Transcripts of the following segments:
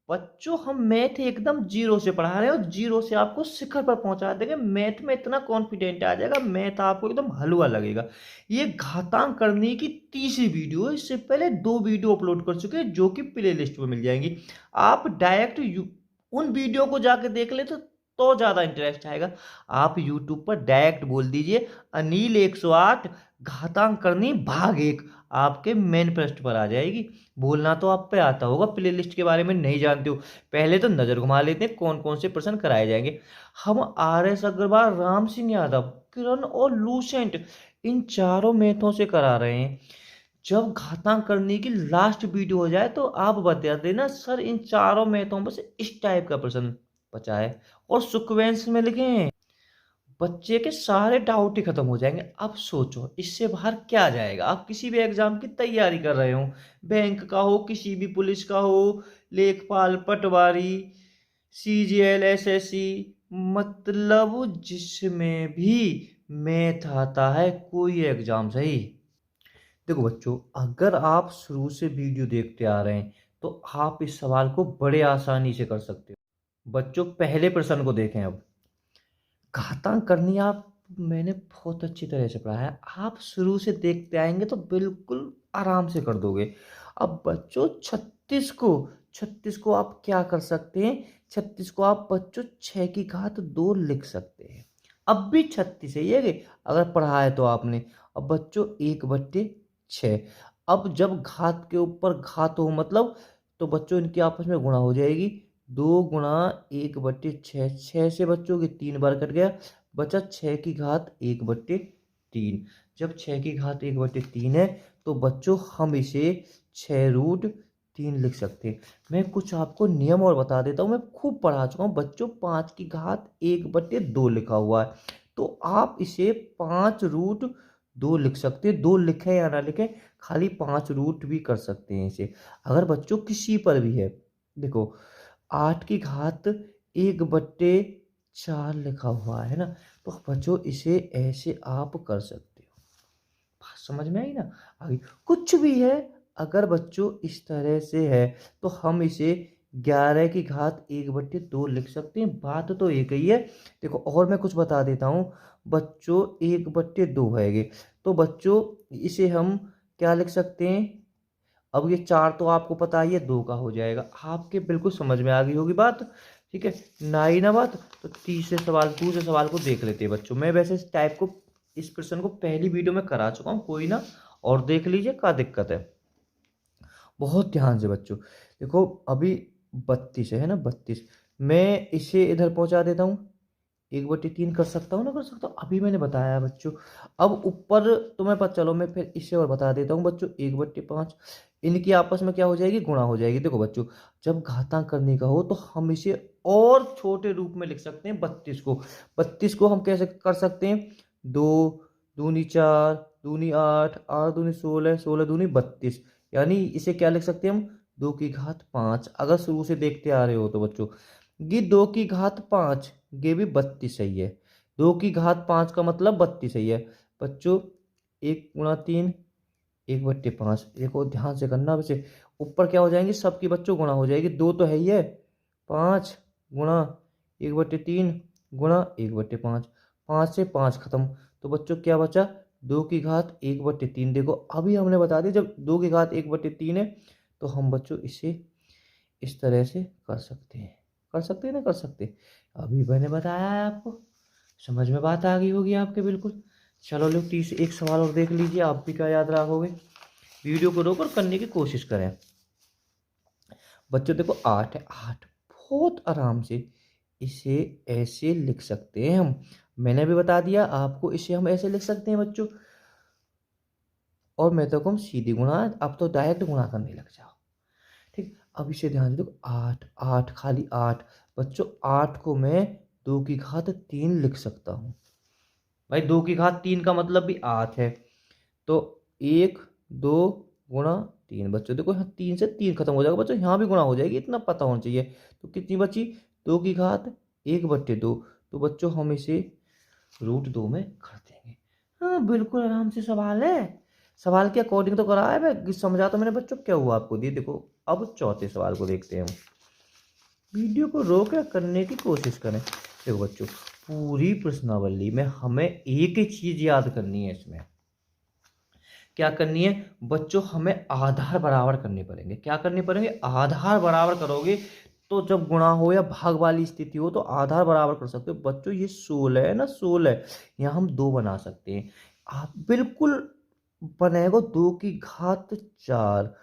बच्चों हम मैथ एकदम जीरो से पढ़ा रहे हैं और जीरो से आपको शिखर पर पहुंचा देंगे। मैथ में इतना कॉन्फिडेंट आ जाएगा, मैथ आपको एकदम हलवा लगेगा। ये घातांक करने की तीसरी वीडियो है। इससे पहले दो वीडियो अपलोड कर चुके हैं जो कि प्ले लिस्ट में मिल जाएंगी। आप डायरेक्ट उन वीडियो को जाके देख ले तो ज्यादा इंटरेस्ट आएगा। आप यूट्यूब पर डायरेक्ट बोल दीजिए अनिल 108 घातांक करनी भाग एक, आपके मेन पृष्ठ पर आ जाएगी। बोलना तो आप पे आता होगा, प्लेलिस्ट के बारे में नहीं जानते हो। पहले तो नजर घुमा लेते हैं कौन कौन से प्रश्न कराए जाएंगे। हम RS अग्रवाल, राम सिंह यादव, किरण और लूसेंट इन चारों मैथों से करा रहे हैं। जब घातांक करने की लास्ट वीडियो हो जाए तो आप बता देना सर इन चारों मैथों में से इस टाइप का प्रश्न बचा है, और सीक्वेंस में लिखें। बच्चे के सारे डाउट ही खत्म हो जाएंगे। अब सोचो इससे बाहर क्या जाएगा। आप किसी भी एग्जाम की तैयारी कर रहे हो, बैंक का हो, किसी भी पुलिस का हो, लेखपाल, पटवारी, CGL, SSC, मतलब जिसमें भी मैथ आता है कोई एग्जाम सही। देखो बच्चों, अगर आप शुरू से वीडियो देखते आ रहे हैं तो आप इस सवाल को बड़े आसानी से कर सकते हो। बच्चों पहले प्रश्न को देखें। अब घातांक करनी आप मैंने बहुत अच्छी तरह से पढ़ाया है, आप शुरू से देखते आएंगे तो बिल्कुल आराम से कर दोगे। अब बच्चों 36 को आप क्या कर सकते हैं, 36 को आप बच्चों 6 की घात 2 लिख सकते हैं। अब भी 36 है ये अगर पढ़ा है तो आपने। अब बच्चों 1/6, अब जब घात के ऊपर घात हो मतलब तो बच्चों इनकी आपस में गुणा हो जाएगी। 2 × 1/6, 6 से बच्चों के 3 बार कट गया, बचा 6 की घात 1/3। जब 6 की घात 1/3 है तो बच्चों हम इसे 6√3 लिख सकते हैं। मैं कुछ आपको नियम और बता देता हूँ, मैं खूब पढ़ा चुका हूँ बच्चों। 5 की घात 1/2 लिखा हुआ है तो आप इसे 5√2 लिख सकते हैं। 2 लिखें या ना लिखें, खाली 5 रूट भी कर सकते हैं इसे। अगर बच्चों किसी पर भी है, देखो 8 की घात 1/4 लिखा हुआ है ना, तो बच्चों इसे ऐसे आप कर सकते हो। बात समझ में आई ना। आगे कुछ भी है, अगर बच्चों इस तरह से है तो हम इसे 11 की घात 1/2 लिख सकते हैं। बात तो एक ही है। देखो और मैं कुछ बता देता हूँ बच्चों, 1/2 है ये, तो बच्चों इसे हम क्या लिख सकते हैं। अब ये 4 तो आपको पता ही है 2 का हो जाएगा, आपके बिल्कुल समझ में आ गई होगी बात। ठीक है ना ही ना बात। तो दूसरे सवाल को देख लेते हैं बच्चों। मैं वैसे इस टाइप को, इस प्रश्न को पहली वीडियो में करा चुका हूँ, कोई ना और देख लीजिए क्या दिक्कत है। बहुत ध्यान से बच्चों देखो, अभी 32 है ना, 32 मैं इसे इधर पहुंचा देता हूँ। 1/3 कर सकता हूँ ना, कर सकता हूँ, अभी मैंने बताया है बच्चों। अब ऊपर तुम्हें पता, चलो मैं फिर इसे और बता देता हूँ बच्चों। 1/5 इनकी आपस में क्या हो जाएगी, गुणा हो जाएगी। देखो बच्चों, जब घातांक करने का हो तो हम इसे और छोटे रूप में लिख सकते हैं। 32 को हम कैसे कर सकते हैं, 2 दूनी 4, दूनी 8, 8 दूनी 16, 16 दूनी 32, यानी इसे क्या लिख सकते हैं हम, 2 की घात 5। अगर शुरू से देखते आ रहे हो तो बच्चों ये 2 की घात 5, ये भी 32 सही है। 2 की घात 5 का मतलब 32 सही है बच्चों। 1 × 3, 1/5। देखो ध्यान से करना। वैसे ऊपर क्या हो जाएंगे, सबकी बच्चों गुणा हो जाएगी। 2 तो है ही है, 5 गुणा 1/3 गुणा 1/5, 5 से 5 खत्म। तो बच्चों क्या बचा, 2 की घात 1/3। देखो अभी हमने बता दिया जब 2 की घात 1/3 है तो हम बच्चों इसे इस तरह से कर सकते हैं। कर सकते हैं ना, कर सकते। अभी मैंने बताया है आपको, समझ में बात आ गई होगी आपके बिल्कुल। चलो लोग 31 सवाल और देख लीजिए, आप भी क्या याद रखोगे। वीडियो को रोक और करने की कोशिश करें। बच्चों देखो 8 है, 8 बहुत आराम से इसे ऐसे लिख सकते हैं हम। मैंने भी बता दिया आपको, इसे हम ऐसे लिख सकते हैं बच्चों। और मैं तो कहूँ सीधी गुणा, अब तो डायरेक्ट गुणा करने लग जाओ। ठीक, अब इसे ध्यान से देखो, 8 8 खाली 8। बच्चों 8 को मैं 2 की घात 3 लिख सकता हूँ। भाई 2 की घात 3 का मतलब भी 8 है। तो 1 2 गुणा 3। बच्चों देखो यहाँ 3 से 3 खत्म हो जाएगा बच्चों, यहाँ भी गुणा हो जाएगी, इतना पता होना चाहिए। तो कितनी बची, 2 की घात 1/2। तो बच्चों हम इसे √2 में कर देंगे। हाँ बिल्कुल आराम से सवाल है। सवाल के अकॉर्डिंग तो करा है, मैं समझा तो मैंने बच्चों, क्या हुआ आपको दिए। देखो अब चौथे सवाल को देखते हैं हम। वीडियो को रोक कर करने की कोशिश करें। देखो बच्चों, पूरी प्रश्नावली में हमें एक ही चीज याद करनी है। इसमें क्या करनी है बच्चों, हमें आधार बराबर करने पड़ेंगे। क्या करने पड़ेंगे, आधार बराबर करोगे तो जब गुणा हो या भाग वाली स्थिति हो तो आधार बराबर कर सकते हो। बच्चों ये 16 है ना, 16 यहाँ हम 2 बना सकते हैं। आप बिल्कुल बनेगा 2 की घात 4।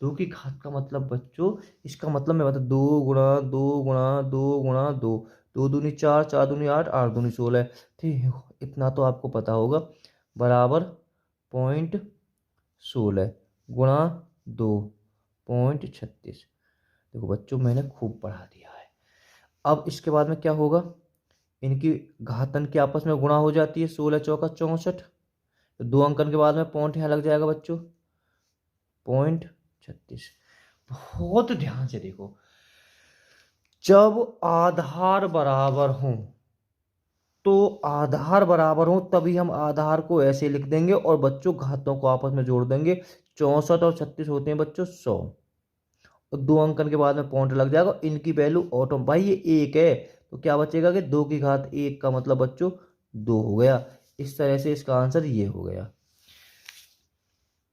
2 की घात का मतलब बच्चों, इसका मतलब मैं बता, 2 गुणा 2 गुणा 2 गुणा 2, 2 दूनी 4, 4 दूनी 8, 8 दूनी 16। ठीक है, इतना तो आपको पता होगा। बराबर 0.16 गुणा 2.36। देखो बच्चों मैंने खूब पढ़ा दिया है। अब इसके बाद में क्या होगा, इनकी घातन की आपस में गुणा हो जाती है। 16 चौका 64, 2 अंकन के बाद में पॉइंट यहाँ लग जाएगा बच्चों, 0.36। बहुत ध्यान से देखो, जब आधार बराबर हो तो आधार बराबर हो तभी हम आधार को ऐसे लिख देंगे और बच्चों घातों को आपस में जोड़ देंगे। 64 और 36 होते हैं बच्चों 100, और 2 अंकन के बाद में पॉइंट लग जाएगा। इनकी वैल्यू ऑटो, भाई ये 1 है तो क्या बचेगा कि 2 की घात 1 का मतलब बच्चों 2 हो गया। इस तरह से इसका आंसर ये हो गया।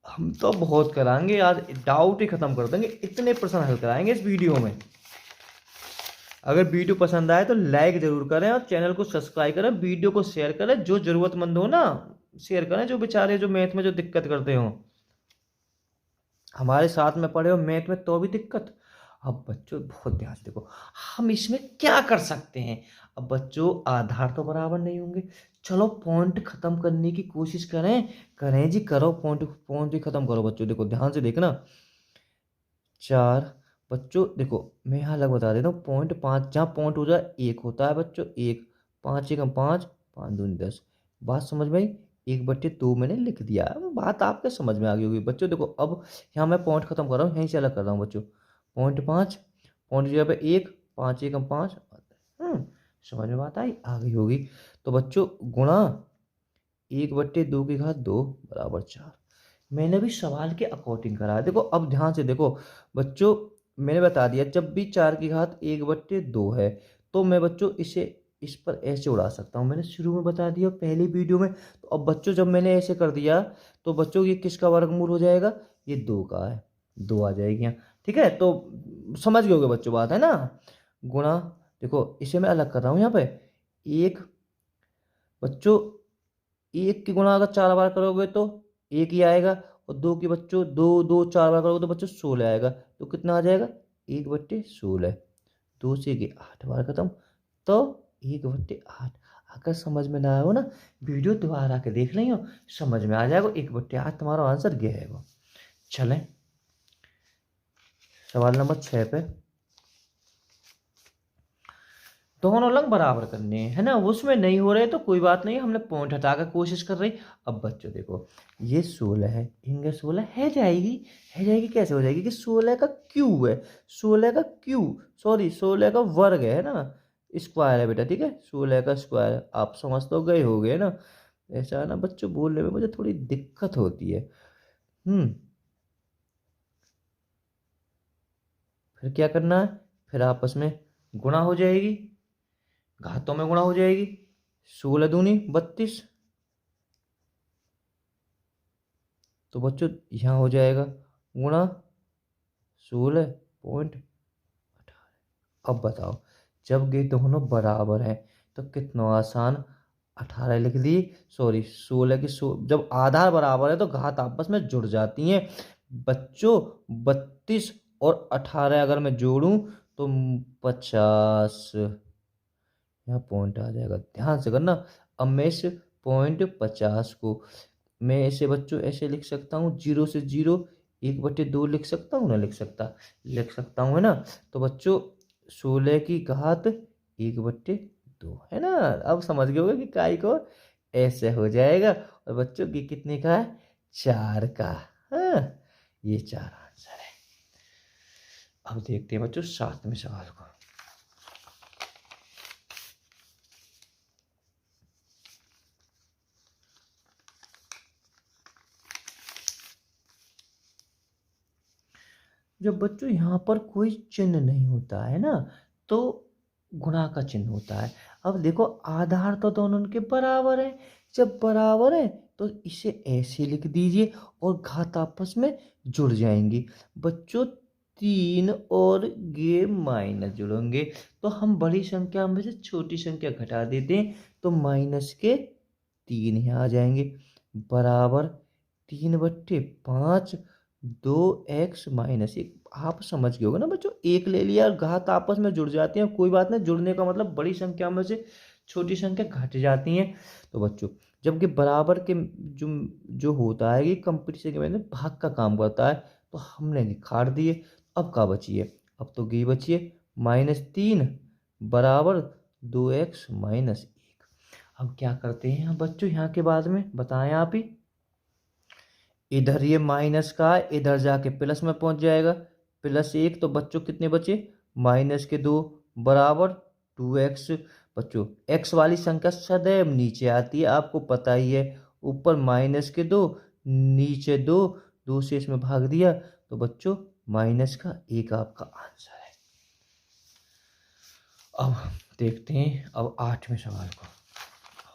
हम तो बहुत कराएंगे आज, डाउट ही खत्म कर देंगे, इतने प्रश्न हल कराएंगे इस वीडियो में। अगर वीडियो पसंद आए तो लाइक जरूर करें और चैनल को सब्सक्राइब करें, वीडियो को शेयर करें, जो जरूरतमंद हो ना शेयर करें, जो बेचारे जो मैथ में जो दिक्कत करते हो, हमारे साथ में पढ़े हो मैथ में तो भी दिक्कत। अब बच्चों बहुत ध्यान से देखो, हम इसमें क्या कर सकते हैं। अब बच्चों आधार तो बराबर नहीं होंगे, चलो पॉइंट खत्म करने की कोशिश करें। करें जी, करो पॉइंट, पॉइंट ही खत्म करो बच्चों। देखो ध्यान से देखना, 4 बच्चों देखो, मैं यहाँ अलग बता देता हूँ। 0.5 जहाँ पॉइंट हो जाए 1 होता है बच्चों, 1, 5 × 5, 5 दूनी 10। बात समझ में आई। 1/2 मैंने लिख दिया, बात आपके समझ में आ गई होगी बच्चों। देखो अब यहाँ मैं पॉइंट खत्म कर रहा हूँ, यहीं से अलग कर रहा हूँ बच्चों। 0.5 पॉइंट की जगह पे 1, 5 × 5। समझ में बात आई, आ गई होगी। तो बच्चों गुणा 1/2 बराबर 4। मैंने भी सवाल के अकॉर्डिंग करा है। देखो अब ध्यान से देखो बच्चों, मैंने बता दिया जब भी 4 की घात 1/2 है तो मैं बच्चों इसे इस पर ऐसे उड़ा सकता हूँ। मैंने शुरू में बता दिया पहली वीडियो में। तो अब बच्चों जब मैंने ऐसे कर दिया तो बच्चों ये किसका वर्गमूल हो जाएगा, ये 2 का है, 2 आ जाएगी यहाँ। ठीक है, तो समझ गए होगे बच्चों बात है ना। गुणा, देखो इसे मैं अलग कर रहा हूँ यहाँ पे। 1 बच्चों, 1 की गुणा अगर 4 बार करोगे तो 1 ही आएगा, और 2 की बच्चों 2 2 4 बार करोगे तो बच्चों 16 आएगा। तो कितना आ जाएगा, 1/16। 2 से 8 बार खत्म, तो 1/8। अगर समझ में ना आया हो ना, वीडियो दोबारा के देख रही हो, समझ में आ जाएगा। 1/8 तुम्हारा आंसर ये है। वो चलें सवाल नंबर 6 पे। दोनों लंग बराबर करने हैं, है ना। उसमें नहीं हो रहे तो कोई बात नहीं, हमने पॉइंट हटाकर कोशिश कर रही। अब बच्चों देखो, ये 16 है, इनके 16 है जाएगी। है जाएगी कैसे हो जाएगी कि 16 का क्यूब है, 16 का क्यूब, सॉरी 16 का वर्ग है ना, स्क्वायर है बेटा। ठीक है, 16 का स्क्वायर, आप समझ तो गए हो गए ना। ऐसा है ना बच्चों, बोलने में मुझे थोड़ी दिक्कत होती है। फिर क्या करना है, फिर आपस में गुणा हो जाएगी, घातों में गुणा हो जाएगी। 16 दूनी 32, तो बच्चों यहाँ हो जाएगा गुणा 16.18। अब बताओ, जब ये दोनों बराबर हैं तो कितना आसान, 18 लिख दी, सॉरी 16 की जब आधार बराबर है तो घात आपस में जुड़ जाती हैं बच्चों। 32 और 18 अगर मैं जोड़ूं तो 50, यहाँ पॉइंट आ जाएगा, ध्यान से करना। अब मैं इस 0.50 को मैं ऐसे बच्चों ऐसे लिख सकता हूँ, 0 से 0, 1/2 लिख सकता हूँ ना, लिख सकता हूँ है ना। तो बच्चों 16 की घात 1/2 है ना। अब समझ गए होगे कि काय को ऐसे हो जाएगा। और बच्चों की कितने का है, 4 का। हाँ, ये 4 आंसर है। अब देखते हैं बच्चों 7वें सवाल को। जब बच्चों यहाँ पर कोई चिन्ह नहीं होता है ना, तो गुणा का चिन्ह होता है। अब देखो आधार तो दोनों उनके बराबर है, जब बराबर है तो इसे ऐसे लिख दीजिए और घात आपस में जुड़ जाएंगी। बच्चों 3 और ये माइनस जुड़ेंगे तो हम बड़ी संख्या में से छोटी संख्या घटा देते हैं, तो -3 यहाँ आ जाएंगे बराबर 3/5 2x-1। आप समझ गए होगे ना बच्चों, एक ले लिया और घात आपस में जुड़ जाती हैं, कोई बात नहीं, जुड़ने का मतलब बड़ी संख्या में से छोटी संख्या घट जाती हैं। तो बच्चों जबकि बराबर के जो जो होता है ये कंपटीशन के में भाग का काम करता है, तो हमने निखार दिए। अब का बचिए, अब तो गई बचिए -3 बराबर 2x-1। अब क्या करते हैं बच्चों, यहाँ के बाद में बताएं आप ही। इधर ये माइनस का है, इधर जाके प्लस में पहुंच जाएगा, +1 तो बच्चों कितने बचे -2 बराबर 2x। बच्चों x वाली संख्या सदैव नीचे आती है, आपको पता ही है। ऊपर -2 नीचे 2, 2 से इसमें भाग दिया, तो बच्चों -1 आपका आंसर है। अब देखते हैं अब 8वें सवाल को।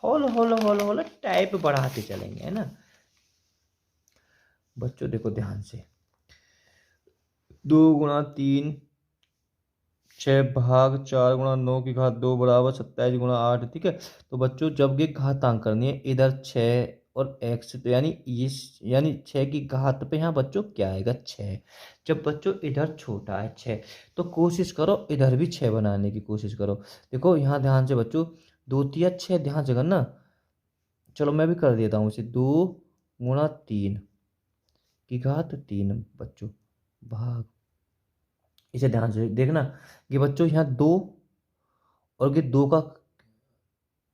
होल टाइप बढ़ाते चलेंगे, है ना बच्चों। देखो ध्यान से, 2 × 3 6 भाग 4 × 9 की घात 2 बराबर 27 × 8। ठीक है, तो बच्चों जब ये घातांक करनी है, इधर 6 और x, तो यानी 6 की घात पे यहाँ बच्चों क्या आएगा 6। जब बच्चों इधर छोटा है 6, तो कोशिश करो इधर भी 6 बनाने की कोशिश करो। देखो यहाँ ध्यान से बच्चों, 2 तिया 6 ध्यान से करना। चलो मैं भी कर देता हूँ इसे, 2 × 3 की घात 3 बच्चों भाग, इसे ध्यान से देखना कि बच्चों यहाँ 2 और ये 2 का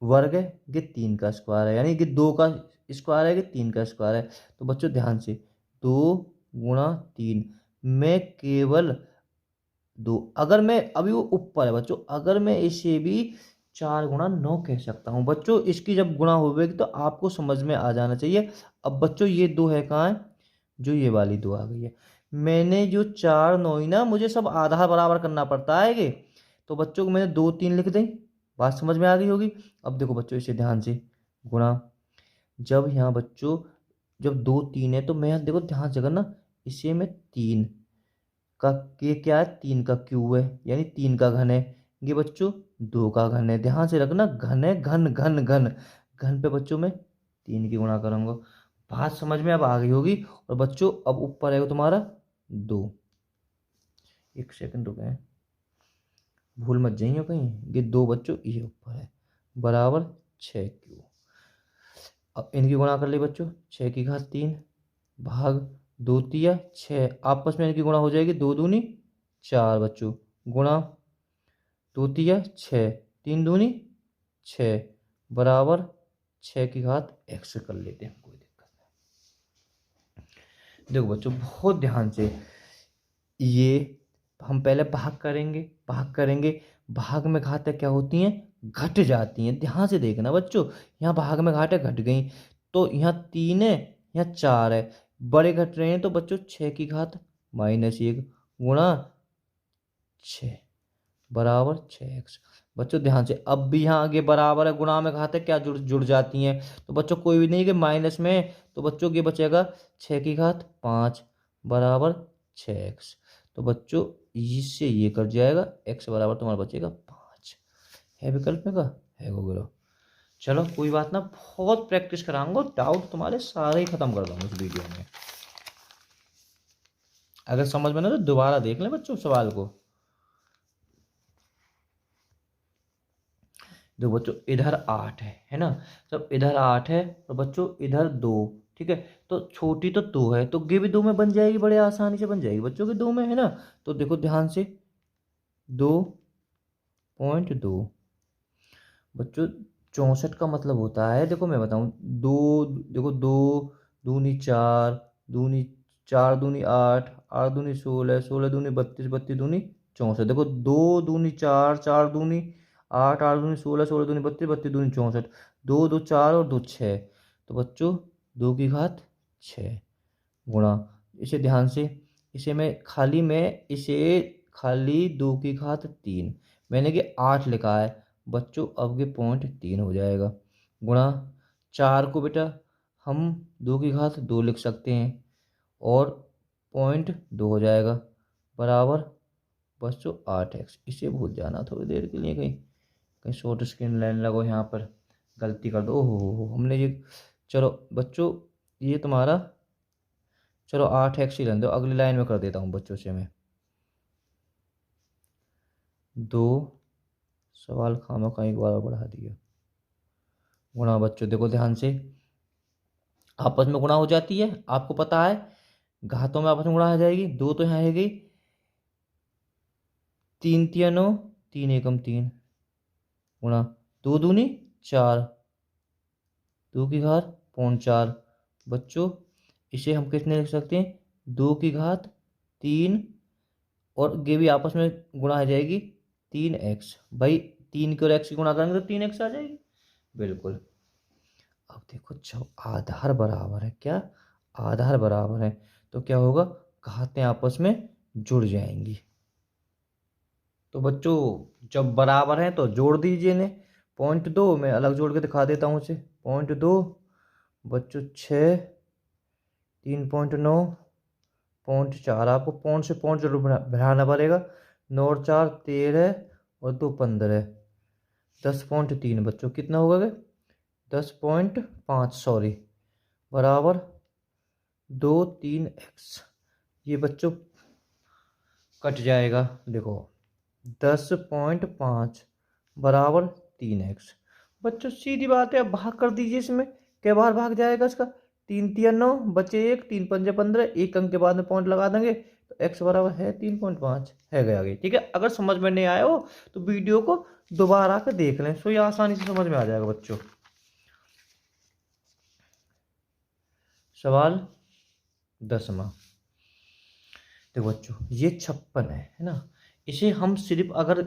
वर्ग है, ये 3 का स्क्वायर है, यानी कि 2 का स्क्वायर है, ये 3 का स्क्वायर है। तो बच्चों ध्यान से 2 × 3 में केवल 2, अगर मैं अभी वो ऊपर है बच्चों, अगर मैं इसे भी 4 × 9 कह सकता हूँ बच्चों। इसकी जब गुणा होगी तो आपको समझ में आ जाना चाहिए। अब बच्चों ये 2 है कहाँ है, जो ये वाली 2 आ गई है। मैंने जो 4 9 ही ना, मुझे सब आधा बराबर करना पड़ता है ये, तो बच्चों को मैंने 2 3 लिख दें, बात समझ में आ गई होगी। अब देखो बच्चों इसे ध्यान से गुणा, जब यहाँ बच्चों जब 2 3 है तो मैं यहाँ देखो ध्यान से करना, इसे मैं 3 का ये क्या है, 3 का क्यूब है, यानी 3 का घन है। ये बच्चों 2 का घन है, ध्यान से रखना, घन है, घन घन घन घन पे बच्चों मैं 3 की गुणा करूंगा। बात समझ में अब आ गई होगी। और बच्चों अब ऊपर है तुम्हारा 2, एक सेकंड रुके, भूल मत जाइए कहीं, ये 2 बच्चों ये ऊपर है बराबर 6 क्यू। अब इनकी गुणा कर ली बच्चों, 6 की घात 3 भाग 2 तिया 6, आपस में इनकी गुणा हो जाएगी, 2 दूनी 4 बच्चों, गुणा 2 तिया 6 3 दूनी 6 बराबर 6 की घात x कर लेते हैं, कोई दिक्कत नहीं। देखो बच्चों बहुत ध्यान से, ये हम पहले भाग करेंगे, भाग में घातें क्या होती हैं, घट जाती हैं। ध्यान से देखना बच्चों, यहाँ भाग में घाटें घट गई, तो यहाँ 3 है, यहाँ 4 है, बड़े घट रहे हैं, तो बच्चों 6 की घात -1 गुणा 6 बराबर 6x। बच्चों ध्यान से, अब भी यहाँ आगे बराबर है, गुणा में घातें क्या जुड़ जुड़ जाती हैं, तो बच्चों कोई भी नहीं कि माइनस में, तो बच्चों ये बचेगा 6 की घात 5 बराबर 6x। तो बच्चों इससे ये कट जाएगा, x बराबर तुम्हारा बचेगा 5। है विकल्प में का है गूगल। चलो कोई बात ना, बहुत प्रैक्टिस कराऊंगा, डाउट तुम्हारे सारे ही खत्म कर दूंगा इस वीडियो में। अगर समझ में ना तो दोबारा देख लें बच्चों सवाल को। देखो बच्चों इधर 8 है ना, जब इधर 8 है तो बच्चों इधर 2, ठीक है, तो छोटी तो 2 है, तो ये भी 2 में बन जाएगी, बड़े आसानी से बन जाएगी बच्चों के 2 में, है ना। तो देखो ध्यान से 2.2 बच्चों 64 का मतलब होता है, देखो मैं बताऊं, 2 देखो 2 दूनी 4 दूनी 4 दूनी 8 8 दूनी 16 16 दूनी 32 32 दूनी 64। देखो 2 दूनी 4 4 दूनी 8 8 दूनी 16 16 दूनी 32 32 दूनी 64, 2 2 4 और 2 6, तो बच्चों 2 की घात 6 गुणा, इसे ध्यान से, इसे मैं खाली 2 की घात 3, मैंने कि 8 लिखा है बच्चों, अब ये 0.3 हो जाएगा, गुणा 4 को बेटा हम 2 की घात 2 लिख सकते हैं और 0.2 हो जाएगा, बराबर बच्चों 8x। इसे भूल जाना थोड़ी देर के लिए, कहीं कहीं शॉर्ट स्क्रीन लाइन लगो यहाँ पर, गलती कर दो, ओहो हमने ये, चलो बच्चों ये तुम्हारा, चलो 8x ही रहने दो, अगली लाइन में कर देता हूँ बच्चों से मैं। 2 सवाल खामा का एक बार बढ़ा दिया, गुणा बच्चों देखो ध्यान से, आपस में गुणा हो जाती है, आपको पता है घातों में आपस में गुणा हो जाएगी, 2 तो यहाँ है गई, 3 × 3 = 9, 3 × 1 = 3, गुणा 2 दूनी 4, 2 की घात 0.4 बच्चों, इसे हम कितने लिख सकते हैं, 2 की घात 3, और ये भी आपस में गुणा हो जाएगी 3x, भाई 3 को x की गुणा करेंगे तो 3x आ जाएगी, बिल्कुल। अब देखो जब आधार बराबर है, क्या आधार बराबर है तो क्या होगा, घातें आपस में जुड़ जाएंगी। तो बच्चों जब बराबर हैं तो जोड़ दीजिए इन्हें, 0.2 मैं अलग जोड़ के दिखा देता हूँ इसे, 0.2 बच्चों 6, 3.9, 0.4, आपको पॉइंट से पॉइंट जरूर बढ़ाना पड़ेगा, 9 और 4 13 और 2 15, 10.3 बच्चों कितना होगा वे, 10.5 सॉरी, बराबर 2 3x, ये बच्चों कट जाएगा, देखो 10.5 बराबर 3x, बच्चों सीधी बात है, अब भाग कर दीजिए इसमें, क्या बार भाग जाएगा इसका, 3 3 9 बचे 1, 3 5 15, एक अंक के बाद में पॉइंट लगा देंगे तो x बराबर है 3.5, है गया आगे, ठीक है। अगर समझ में नहीं आया हो तो वीडियो को दोबारा कर देख लें, सो ये आसानी से समझ में आ जाएगा बच्चों। सवाल 10वां, देखो बच्चों ये 56 है ना, इसे हम सिर्फ अगर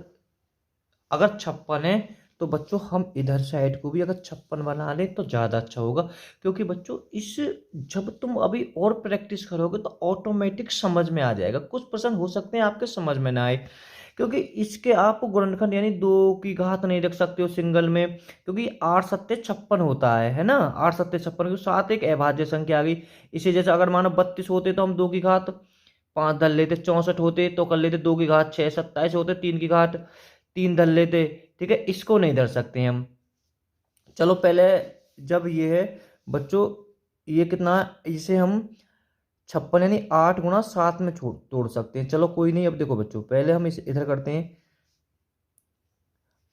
56 है तो बच्चों हम इधर साइड को भी अगर 56 बना ले तो ज़्यादा अच्छा होगा, क्योंकि बच्चों इस, जब तुम अभी और प्रैक्टिस करोगे तो ऑटोमेटिक समझ में आ जाएगा, कुछ प्रश्न हो सकते हैं आपके समझ में ना आए, क्योंकि इसके आप गुणनखंड यानी 2 की घात नहीं रख सकते हो सिंगल में, क्योंकि 8 सत्ते 56 होता है ना, 8 सत्ते 56 के साथ एक अभाज्य संख्या आ गई, इसे जैसे अगर मानो 32 होते तो हम 2 की घात 5 धर लेते, 64 होते तो कर लेते 2 की घात 6, 27 होते 3 की घात 3 धर लेते, ठीक है, इसको नहीं धर सकते हम। चलो पहले जब ये है बच्चों, ये कितना, इसे हम 56 यानी 8 × 7 में तोड़ सकते हैं, चलो कोई नहीं। अब देखो बच्चों पहले हम इसे इधर करते हैं,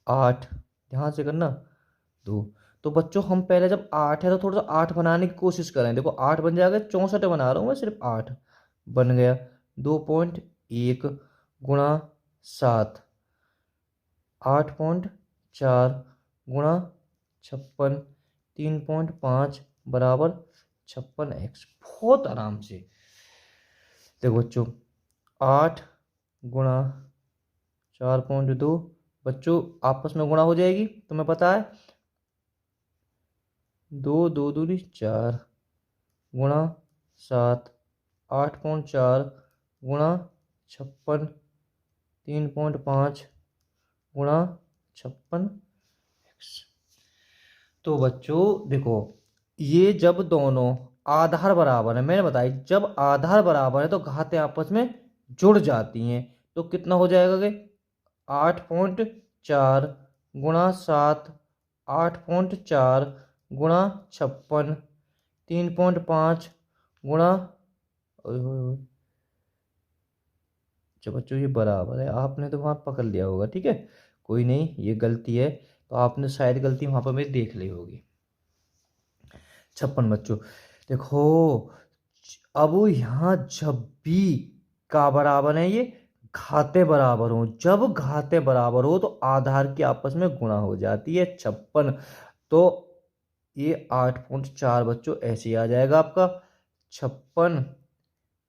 8 ध्यान से करना 2, तो बच्चों हम पहले जब 8 है तो थोड़ा सा 8 बनाने की कोशिश करें, देखो 8 बन जाएगा, 64 बना रहा हूँ मैं, सिर्फ 8 बन गया, 2.1 गुणा 7, 8.4 गुणा 56, 3.5 बराबर 56x, बहुत आराम से। देखो बच्चों 8 गुणा 4.2 बच्चों आपस में गुणा हो जाएगी, तुम्हें पता है, 2 2 दूनी 4 गुणा 7, 8.4 गुणा 56, 3.5 गुणा 56x। तो बच्चों देखो ये जब दोनों आधार बराबर है, मैंने बताया जब आधार बराबर है तो घातें आपस में जुड़ जाती हैं, तो कितना हो जाएगा कि 8.4 गुणा 7, 8.4 गुणा 56, 3.5 गुणा, जब बच्चों ये बराबर है, आपने तो वहाँ पकड़ लिया होगा, ठीक है, कोई नहीं, ये गलती है तो आपने शायद गलती वहाँ पर मेरी देख ली होगी। 56 बच्चों देखो, अब यहाँ जब भी का बराबर है, ये घाते बराबर हो, जब घाते बराबर हो तो आधार की आपस में गुणा हो जाती है 56, तो ये 8.4 बच्चों ऐसे ही आ जाएगा आपका, 56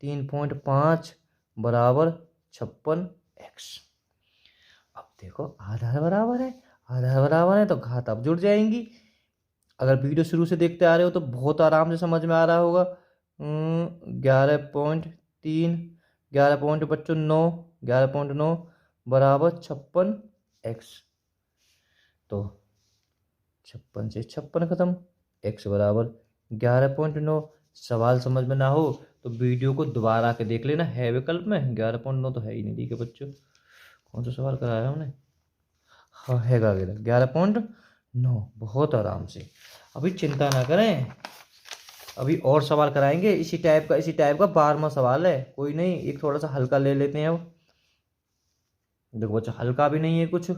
3.5 बराबर 56x। अब देखो आधार बराबर है, आधार बराबर है तो घात अब जुड़ जाएंगी, अगर वीडियो शुरू से देखते आ रहे हो तो बहुत आराम से समझ में आ रहा होगा। 11.3 11 पॉइंट बच्चों 9, 11.9 बराबर 56x। तो 56 से 56 खत्म, x बराबर 11.9। सवाल समझ में ना हो तो वीडियो को दोबारा के देख लेना, है विकल्प में 11.9 तो है ही नहीं। ठीक है बच्चों, कौन सा सवाल कराया हमने? हाँ है 11.9। बहुत आराम से, अभी चिंता ना करें, अभी और सवाल कराएंगे इसी टाइप का 12वां सवाल है। कोई नहीं, एक थोड़ा सा हल्का ले लेते हैं अब। देखो बच्चों, हल्का भी नहीं है कुछ।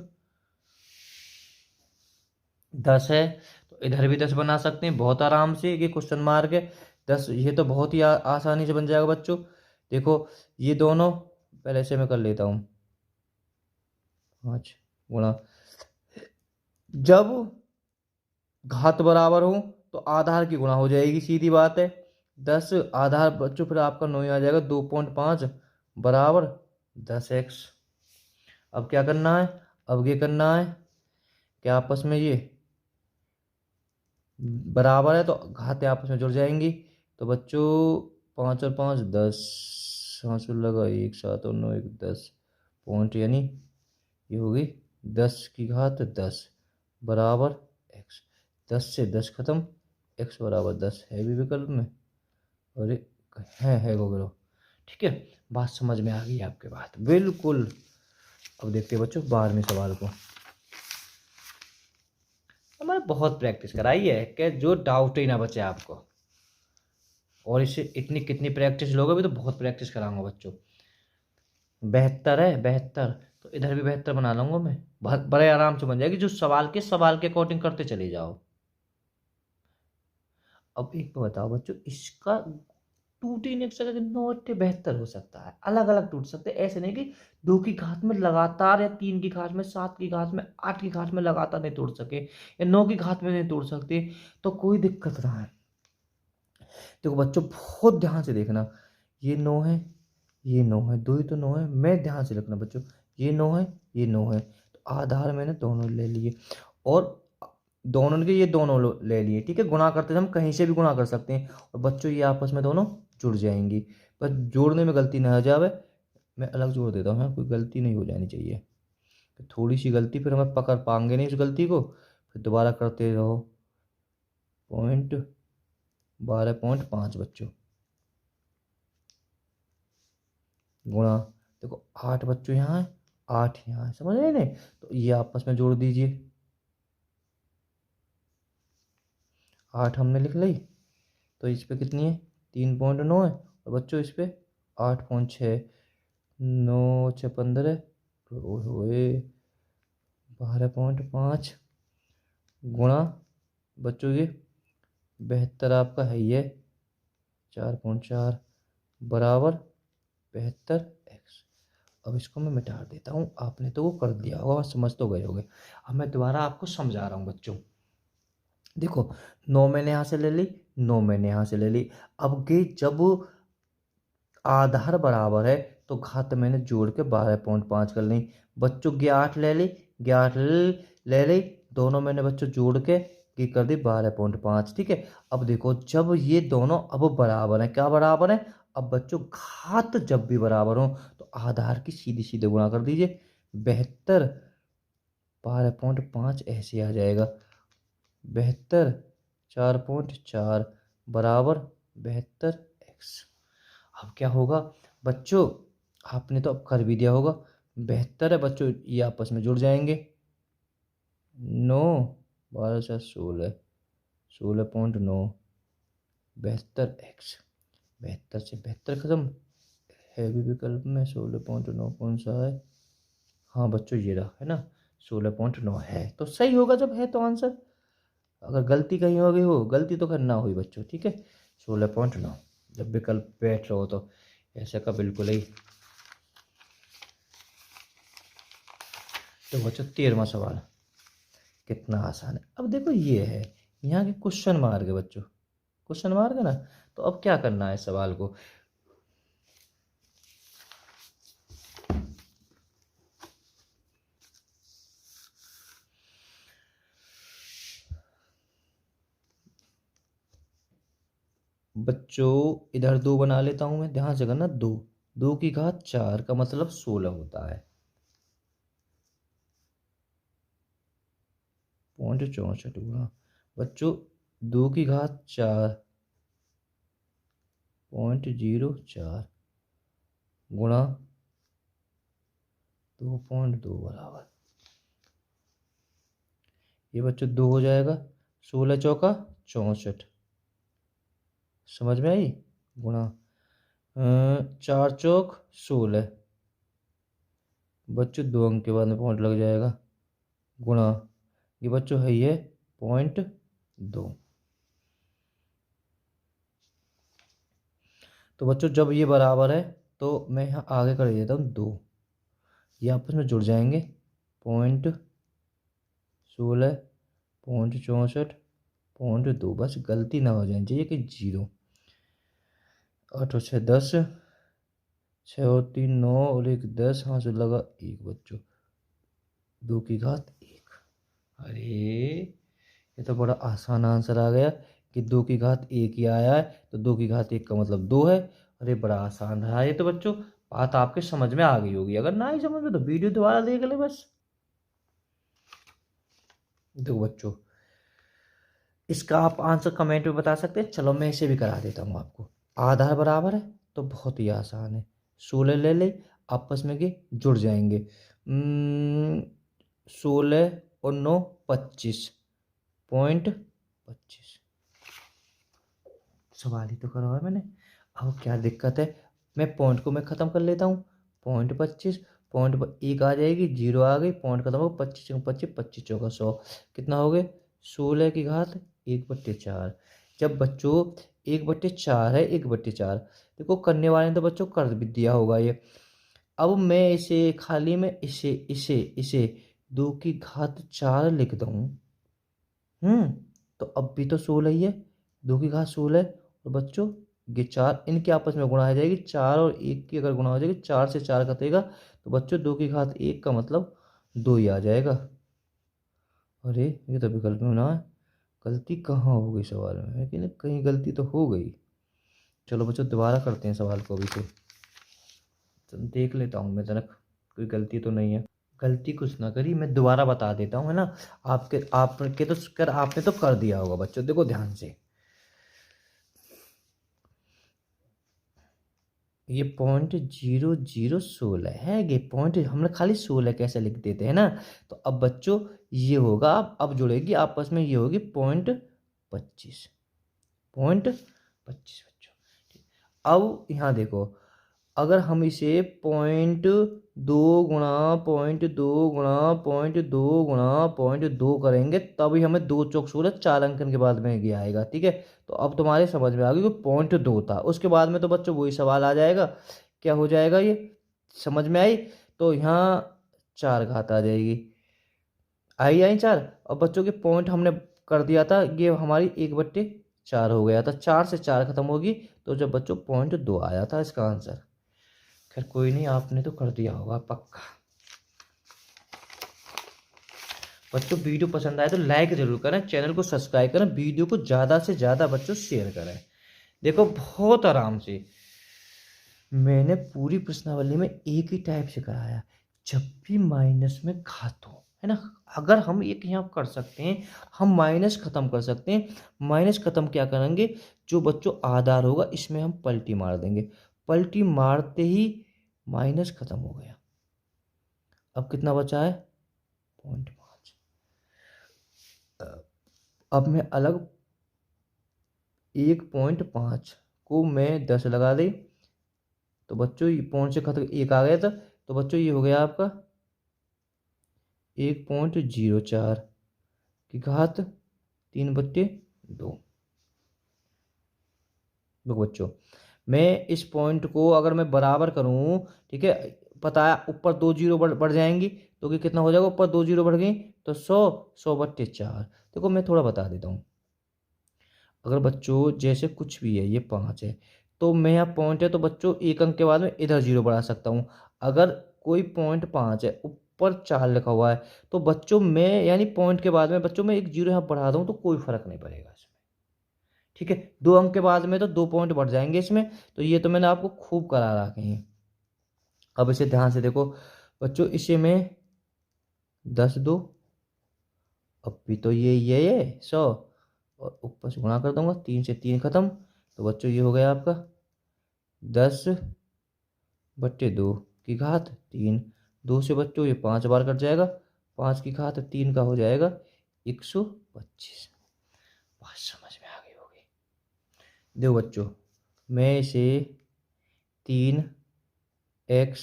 10 है तो इधर भी 10 बना सकते हैं बहुत आराम से, ये क्वेश्चन मार्क है 10, ये तो बहुत ही आसानी से बन जाएगा बच्चों। देखो ये दोनों, पहले से मैं कर लेता हूँ। 5 गुणा, जब घात बराबर हो तो आधार की गुणा हो जाएगी, सीधी बात है। 10 आधार बच्चों फिर आपका 9 आ जाएगा, 2.5 बराबर 10x। अब क्या करना है, अब ये करना है कि आपस में ये बराबर है तो घातें आपस में जुड़ जाएंगी। तो बच्चों 5 और 5 10, 5 लगा 1, 7 और 9 1 10 पॉइंट, यानी ये होगी 10 की घात 10 बराबर x। 10 से 10 खत्म, x बराबर 10 है भी विकल्प में, और है गो। ठीक है, बात समझ में आ गई आपके बात बिल्कुल। अब देखते हैं बच्चों 12वें सवाल को। हमारे बहुत प्रैक्टिस कराई है कि जो डाउट ही ना बचे आपको, और इसे इतनी कितनी प्रैक्टिस लोगे भी तो बहुत प्रैक्टिस कराऊंगा बच्चों। 72 है, 72 तो इधर भी 72 बना लूंगा मैं, बहुत बड़े आराम से बन जाएगी। जो सवाल के अकॉर्डिंग करते चले जाओ। अब एक तो बताओ बच्चों, इसका टूट ही नहीं सकता, 9 हो सकता है, अलग अलग टूट सकते हैं। ऐसे नहीं कि 2 की घात में लगातार, या 3 की घात में, 7 की घात में, 8 की घात में लगातार नहीं तोड़ सके, या 9 की घात में नहीं तोड़ सकते, तो कोई दिक्कत ना है। देखो बच्चों बहुत ध्यान से देखना, ये 9 है, ये 9 है, 2 ही तो 9 है। मैं ध्यान से रखना बच्चों, ये 9 है, ये 9 है, तो आधार मैंने दोनों ले लिए, और दोनों के ये दोनों ले लिए। ठीक है, गुणा करते हम कहीं से भी गुणा कर सकते हैं, और बच्चों ये आपस में दोनों जुड़ जाएंगी। बस जोड़ने में गलती ना हो जाए, मैं अलग जोड़ देता हूँ, कोई गलती नहीं हो जानी चाहिए। थोड़ी सी गलती फिर हमें पकड़ पाएंगे नहीं इस गलती को, फिर दोबारा करते रहो। 12.5 बच्चों गुणा, देखो 8 बच्चों यहाँ है, 8 यहाँ है, समझ रहे नहीं, तो ये आपस में जोड़ दीजिए। 8 हमने लिख ली, तो इस पे कितनी है, 3.9 है, और बच्चों इस पे 8.6, 9 6 15, तो हुए 12.5 गुणा, बच्चों ये 72 आपका है, ये 4.4 बराबर 72x। अब इसको मैं मिटा देता हूँ, आपने तो वो कर दिया होगा, समझ तो गए होगे। अब मैं दोबारा आपको समझा रहा हूँ बच्चों। देखो 9 मैंने यहाँ से ले ली, 9 मैंने यहाँ से ले ली। अब के जब आधार बराबर है तो घात मैंने जोड़ के 12.5 कर ली। बच्चों 8 ले ली, 8 ले ली, दोनों मैंने बच्चों जोड़ के की कर दी 12.5। ठीक है, अब देखो जब ये दोनों अब बराबर है, क्या बराबर है, अब बच्चों घात जब भी बराबर हो तो आधार की सीधी सीधे गुणा कर दीजिए। 72 12.5 ऐसे आ जाएगा, 72 4.4 बराबर 72x। अब क्या होगा बच्चों, आपने तो अब कर भी दिया होगा, 72 है बच्चों, ये आपस में जुड़ जाएंगे। 9 12 से 16, 16.9 72x। 72 से 72 खत्म, है भी विकल्प में 16.9 कौन सा है, हाँ बच्चों ये रहा है ना, 16.9 है तो सही होगा। जब है तो आंसर, अगर गलती कहीं हो गई हो, गलती तो करना हुई बच्चों। ठीक है, 16.9 जब विकल्प बैठ रहा हो तो ऐसे का बिल्कुल ही। तो बच्चों 13वां सवाल कितना आसान है। अब देखो ये है, यहाँ के क्वेश्चन मार्क है बच्चों, क्वेश्चन मार्क है ना, तो अब क्या करना है सवाल को। बच्चों इधर 2 बना लेता हूं मैं, ध्यान से करना 2, 2 की घात 4 का मतलब 16 होता है। 0.64 गुणा बच्चों 2 की घात 4 0.04 गुणा 2.2 बराबर, ये बच्चों 2 हो जाएगा। 16 चौका 64, समझ में आई। गुणा 4 चौक 16, बच्चों 2 अंक के बाद में पॉइंट लग जाएगा। गुणा ये बच्चों है ये 0.2। तो बच्चों जब ये बराबर है तो मैं यहाँ आगे कर देता हूँ 2, ये आपस में जुड़ जाएंगे। 0.16 0.64 0.2, बस गलती ना हो जानी चाहिए कि 0। 8 और 6 10, 6 और 3 9 और 1 10, हाँ से लगा 1 बच्चों 2 की घात 1। अरे ये तो बड़ा आसान आंसर आ गया कि 2 की घात 1 ही आया है, तो 2 की घात 1 का मतलब 2 है। अरे बड़ा आसान रहा ये तो बच्चों, बात आपके समझ में आ गई होगी। अगर ना ही समझ में तो वीडियो दोबारा देख ले बस। देखो बच्चों, इसका आप आंसर कमेंट में बता सकते हैं। चलो मैं इसे भी करा देता हूँ आपको। आधार बराबर है तो बहुत ही आसान है, 16 ले ले, आपस में के जुड़ जाएंगे। 16 और 9 25.25। सवाल ही तो करा है मैंने। अब क्या दिक्कत है, मैं पॉइंट को मैं ख़त्म कर लेता हूँ। 0.25, पॉइंट पर 1 आ जाएगी, 0 आ गई, पॉइंट खत्म हो। 25 25 चौका 100, कितना हो गए 16 की घात 1/4। जब बच्चों 1/4 है, 1/4 देखो करने वाले ने तो बच्चों कर भी दिया होगा ये। अब मैं इसे खाली में इसे इसे इसे 2 की घात 4 लिख दूँ। तो अब भी तो 16 ही है, 2 की घात 16। और बच्चों ये 4 इनके आपस में गुणा हो जाएगी, 4 और 1 की अगर गुणा हो जाएगी, 4 से 4 कटेगा, तो बच्चों 2 की घात 1 का मतलब 2 ही आ जाएगा। अरे ये तो विकल्प में ना है, गलती कहाँ हो गई सवाल में, है कि नहीं, कहीं गलती तो हो गई। चलो बच्चों दोबारा करते हैं सवाल को अभी से, तो देख लेता हूँ मैं तनक कोई गलती तो नहीं है। गलती कुछ ना करी, मैं दोबारा बता देता हूँ, है ना। आपके तो कर आपने तो कर दिया होगा बच्चों, देखो ध्यान से। ये 0.0016 है, ये पॉइंट हमने खाली 16 कैसे लिख देते हैं ना। तो अब बच्चों ये होगा, अब जुड़ेगी आपस में, ये होगी 0.25 बच्चों। अब यहाँ देखो, अगर हम इसे 0.2 करेंगे तभी हमें 2 चौक 16 4 अंकन के बाद में ये आएगा, ठीक है। तो अब तुम्हारे समझ में आ गई कि 0.2 था, उसके बाद में तो बच्चों वही सवाल आ जाएगा। क्या हो जाएगा ये, समझ में आई। तो यहाँ 4 घात आ जाएगी, आई 4। और बच्चों के पॉइंट हमने कर दिया था, ये हमारी 1/4 हो गया था, 4 से 4 खत्म होगी, तो जब बच्चों 0.2 आया था इसका आंसर। खैर कोई नहीं, आपने तो कर दिया होगा पक्का। बच्चों वीडियो पसंद आए तो लाइक जरूर करें, चैनल को सब्सक्राइब करें, वीडियो को ज़्यादा से ज़्यादा बच्चों शेयर करें। देखो बहुत आराम से मैंने पूरी प्रश्नावली में एक ही टाइप से कराया, जब भी माइनस में घात हो, है ना। अगर हम एक यहाँ कर सकते हैं, हम माइनस खत्म कर सकते हैं। माइनस खत्म क्या करेंगे, जो बच्चों आधार होगा इसमें हम पलटी मार देंगे, पलटी मारते ही माइनस खत्म हो गया। अब कितना बचा है 0.5। अब मैं अलग 1.5 को मैं 10 लगा दी, तो बच्चों ये पॉइंट से खत्म 1 आ गया था, तो बच्चों ये हो गया आपका 1.04 की घात 3/2। देखो बच्चों, मैं इस पॉइंट को अगर मैं बराबर करूं, ठीक है, पता है ऊपर 2 जीरो बढ़ जाएंगी, तो कि कितना हो जाएगा, ऊपर 2 जीरो बढ़ गई तो 100/4। देखो मैं थोड़ा बता देता हूँ। अगर बच्चों जैसे कुछ भी है, ये 5 है, तो मैं यहाँ पॉइंट है तो बच्चों 1 अंक के बाद में इधर 0 बढ़ा सकता हूँ। अगर कोई पॉइंट 5 है, ऊपर 4 लिखा हुआ है, तो बच्चों मैं यानी पॉइंट के बाद में बच्चों मैं 1 जीरो यहाँ बढ़ा दूँ तो कोई फर्क नहीं पड़ेगा इसमें, ठीक है। 2 अंक के बाद में तो 2 पॉइंट बढ़ जाएंगे इसमें, तो ये तो मैंने आपको खूब करा रखे हैं। अब इसे ध्यान से देखो बच्चों, इसे मैं 10 दो, अब भी तो ये 100, और ऊपर से गुणा कर दूंगा, 3 से 3 खत्म। तो बच्चों ये हो गया आपका 10/2 की घात 3। 2 से बच्चों ये 5 बार कट जाएगा, 5 की घात 3 का हो जाएगा 125। बात समझ में आ गई होगी। देखो बच्चों, मैं इसे 3x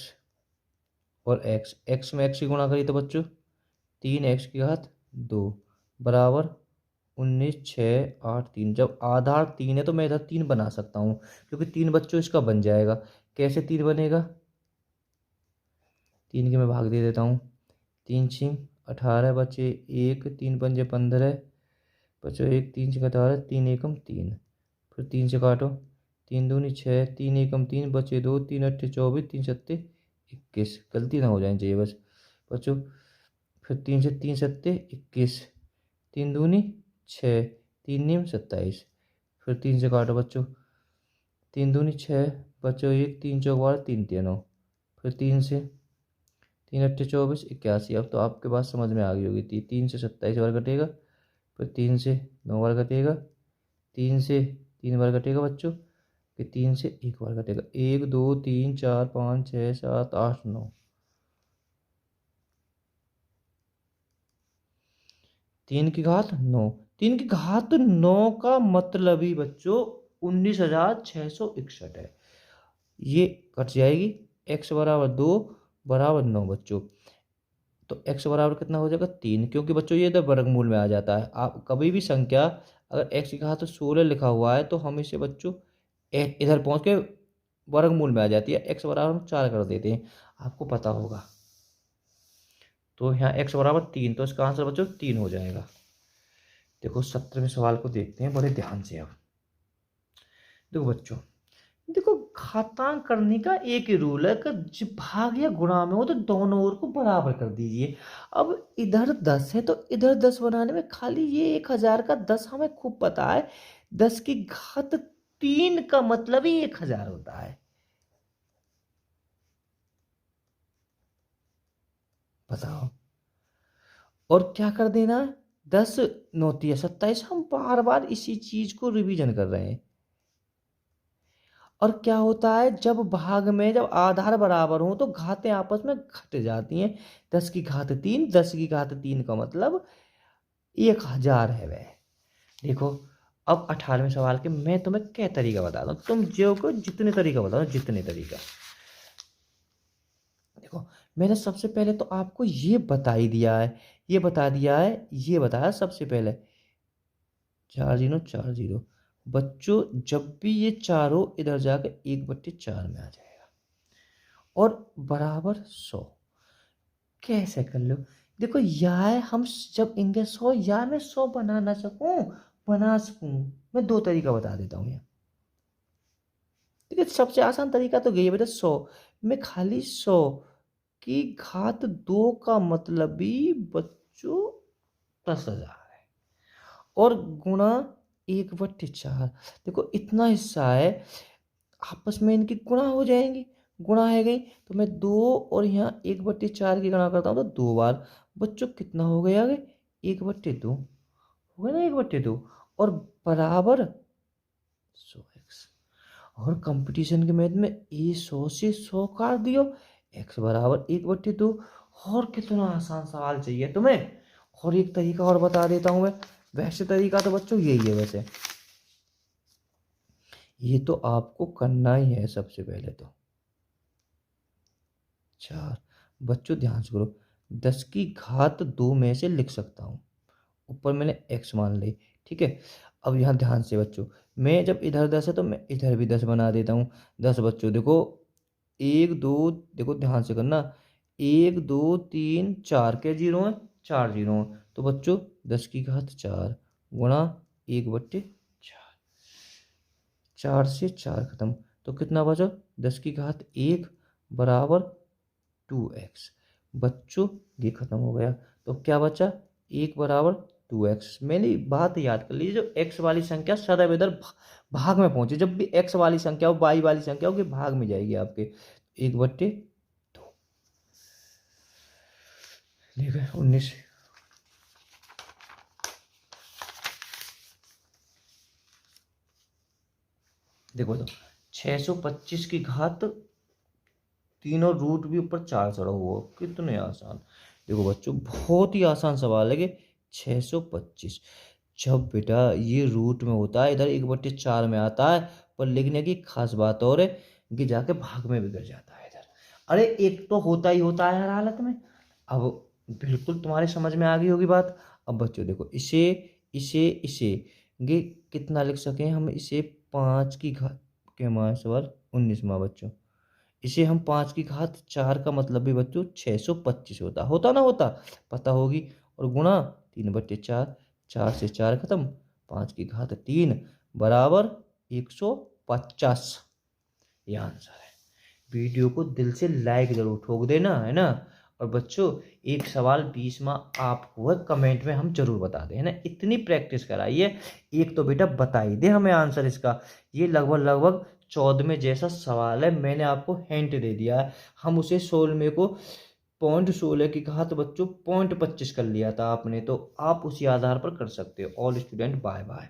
और x में x की गुणा करी तो बच्चों 3x की घात 2 बराबर 19, 6, 8, 3। जब आधार 3 है तो मैं इधर 3 बना सकता हूँ, क्योंकि 3 बच्चों इसका बन जाएगा। कैसे 3 बनेगा? 3 के मैं भाग दे देता हूँ। 3 छिंग 18 बचे 1, 3 पंजे 15 बचे 1, 3 छिंग 18, 3 एकम 3, फिर 3 से काटो, 3 दूनी 6, 3 एकम 3 बचे 2, 3 अट्ठे 24, 3 सत्ते 21। गलती ना हो जानी चाहिए बस बच्चों। फिर 3 से 3 सत्ते 21, 3 दूनी 6, 3 नीम 27, फिर 3 से काटो बच्चों, 3 दूनी 6 बच्चों 1, 3 चौक 12, 3 9, फिर 3 से 3 अट्ठे 24, 81। अब तो आपके पास समझ में आ गई होगी। 3 से 27 बार कटेगा, फिर 3 से 9 बार कटेगा, 3 से 3 बार कटेगा बच्चों, फिर 3 से 1 बार कटेगा। 1 2 3 4 5 6 7 8 9, 3 की घात 9। 3 की घात 9 का मतलब ही बच्चों 19,661 है। ये कट जाएगी, x बराबर 2 बराबर 9 बच्चों। तो x बराबर कितना हो जाएगा 3, क्योंकि बच्चों ये इधर वर्गमूल में आ जाता है। आप कभी भी संख्या अगर x की घात 16 लिखा हुआ है तो हम इसे बच्चों इधर पहुंच के वर्गमूल में आ जाती है। x बराबर हम 4 कर देते हैं, आपको पता होगा। तो यहाँ x बराबर 3, तो इसका आंसर बच्चों 3 हो जाएगा। देखो 17वें सवाल को देखते हैं बड़े ध्यान से। अब देखो बच्चों, देखो घातांक करने का एक ही रूल है कि जब भाग या गुणा में हो तो दोनों ओर को बराबर कर दीजिए। अब इधर 10 है तो इधर 10 बनाने में खाली ये 1000 का 10 हमें खूब पता है। 10 की घात 3 का मतलब ही 1000 होता है। बताओ, और क्या कर देना है? 10 9 27। हम बार बार इसी चीज को रिवीजन कर रहे हैं। और क्या होता है, जब भाग में जब आधार बराबर हो तो घातें आपस में घट जाती हैं। 10 की घात 3, 10 की घात 3 का मतलब 1000 है वह। देखो, अब 18वें सवाल के मैं तुम्हें क्या तरीका बताता हूँ, तुम जो को जितने तरीका बताओ, जितने तरीका। देखो, मैंने सबसे पहले तो आपको ये बता ही दिया है, ये बता दिया है, ये बताया सबसे पहले 4 0 बच्चों। जब भी ये चारों इधर जाकर 1/4 में आ जाएगा और बराबर 100। कैसे कर लो? देखो यार, हम जब इनके 100 या मैं 100 बना ना सकूं, बना सकूं, मैं 2 तरीका बता देता हूँ। ठीक है, सबसे आसान तरीका तो यही बेटा 100 में खाली 100 की घात 2 का मतलब भी बच्चों 10,000 है, और गुणा 1/4। देखो इतना हिस्सा है, आपस में इनकी गुणा हो जाएंगी। गुणा है गई तो मैं 2 और यहाँ 1/4 की गणना करता हूँ तो 2 बार। बच्चों कितना हो गया आगे? 1/2 हो गया ना, 1/2, और बराबर 100x। और कंपटीशन के मैथ में ये 100 से 100 काट दियो, x बराबर 1/2। और कितना आसान सवाल चाहिए तुम्हें? और एक तरीका और बता देता हूँ मैं। वैसे तरीका तो बच्चों यही है वैसे, ये तो आपको करना ही है सबसे पहले तो। 4 बच्चों ध्यान से करो, 10 की घात 2 में से लिख सकता हूँ, ऊपर मैंने x मान ली। ठीक है, अब यहाँ ध्यान से बच्चों, मैं जब इधर 10 है तो मैं इधर भी 10 बना देता हूँ। 10 बच्चों देखो, 1 2, देखो ध्यान से करना, 1 2 3 4 के जीरो हैं, 4 जीरो हैं। तो बच्चों 10 की घात 4 गुणा 1/4, 4 से 4 खत्म, तो कितना बचा? 10 की घात 1 बराबर 2x। बच्चों ये खत्म हो गया, तो क्या बचा? 1 बराबर 2x। मैंने बात याद कर लीजिए, जो x वाली संख्या सदैव इधर भाग में पहुंचे। जब भी x वाली संख्या हो, y वाली संख्या हो, कि भाग में जाएगी आपके 1/2। ठीक है 19। देखो तो 625 की घात तीनों रूट भी ऊपर 4 चढ़ा हुआ, कितने आसान। देखो बच्चों बहुत ही आसान सवाल है कि 625 जब बेटा ये रूट में होता है इधर 1/4 में आता है, पर लिखने की खास बात और है कि जाके भाग में बिगड़ जाता है इधर। अरे एक तो होता ही होता है हर हालत में। अब बिल्कुल तुम्हारे समझ में आ गई होगी बात। अब बच्चों देखो इसे इसे इसे ये कितना लिख सकें हम, इसे 5 की घात के मान सवाल 19वां बच्चों। इसे हम 5 की घात 4 का मतलब भी बच्चों 625 होता होता ना होता, पता होगी। और गुणा 3/4, 4 से 4 खत्म, 5 की घात 3 बराबर 150। ये आंसर है। वीडियो को दिल से लाइक जरूर ठोक देना है ना। और बच्चों एक सवाल 20वां आपको है, कमेंट में हम जरूर बता दें है ना, इतनी प्रैक्टिस कराइए। एक तो बेटा बता ही दे हमें आंसर इसका। ये लगभग लगभग 14वें जैसा सवाल है, मैंने आपको हिंट दे दिया है। हम उसे 16वें को 0.16 की कहा तो बच्चों 0.25 कर लिया था आपने, तो आप उसी आधार पर कर सकते हो। All student bye bye.